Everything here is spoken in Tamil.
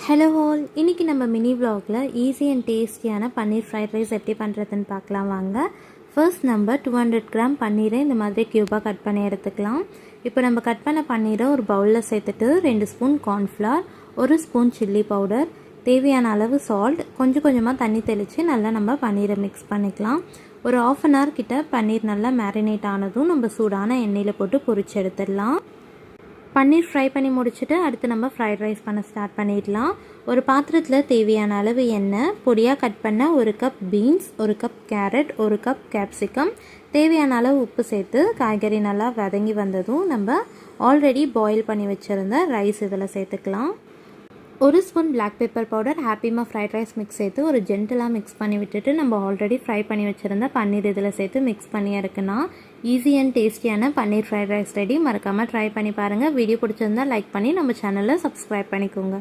ஹலோ ஆல், இன்றைக்கி நம்ம மினி vlogல ஈஸி அண்ட் டேஸ்டியான பன்னீர் ஃப்ரைட் ரைஸ் எப்படி பண்ணுறதுன்னு பார்க்கலாம் வாங்க. ஃபர்ஸ்ட் நம்ம 200 கிராம் பன்னீரை இந்த மாதிரி க்யூபாக கட் பண்ணி எடுத்துக்கலாம். இப்போ நம்ம கட் பண்ண பன்னீரை ஒரு பவுலில் சேர்த்துட்டு 2 spoon cornflour, 1 spoon chilli powder, தேவையான அளவு சால்ட், கொஞ்சம் கொஞ்சமாக தண்ணி தெளித்து நல்லா நம்ம பன்னீரை மிக்ஸ் பண்ணிக்கலாம். ஒரு 1/2 hour கிட்ட பன்னீர் நல்லா மேரினேட் ஆனதும் நம்ம சூடான எண்ணெயில் போட்டு பொரிச்சு எடுத்துடலாம். பன்னீர் ஃப்ரை பண்ணி முடிச்சுட்டு அடுத்து நம்ம ஃப்ரைட் ரைஸ் பண்ண ஸ்டார்ட் பண்ணிடலாம். ஒரு பாத்திரத்தில் தேவையான அளவு எண்ணெய், பொடியாக கட் பண்ண 1 cup beans, 1 cup carrot, 1 cup capsicum, தேவையான அளவு உப்பு சேர்த்து காய்கறி நல்லா வதங்கி வந்ததும் நம்ம ஆல்ரெடி பாயில் பண்ணி வச்சுருந்த ரைஸ் இதில் சேர்த்துக்கலாம். 1 ஸ்பூன் பிளாக் பெப்பர் பவுடர், ஹாப்பிமா ஃப்ரைட் ரைஸ் மிக்ஸ் சேர்த்து ஒரு ஜென்டலாக மிக்ஸ் பண்ணி விட்டுட்டு நம்ம ஆல்ரெடி ஃப்ரை பண்ணி வச்சுருந்த பன்னீர் இதில் சேர்த்து மிக்ஸ் பண்ணி இருக்குன்னா ஈஸி அண்ட் டேஸ்டியான பன்னீர் ஃப்ரைட் ரைஸ் ரெடி. மறக்காமல் ட்ரை பண்ணி பாருங்கள். வீடியோ பிடிச்சிருந்தா லைக் பண்ணி நம்ம சேனலை சப்ஸ்கிரைப் பண்ணிக்கோங்க.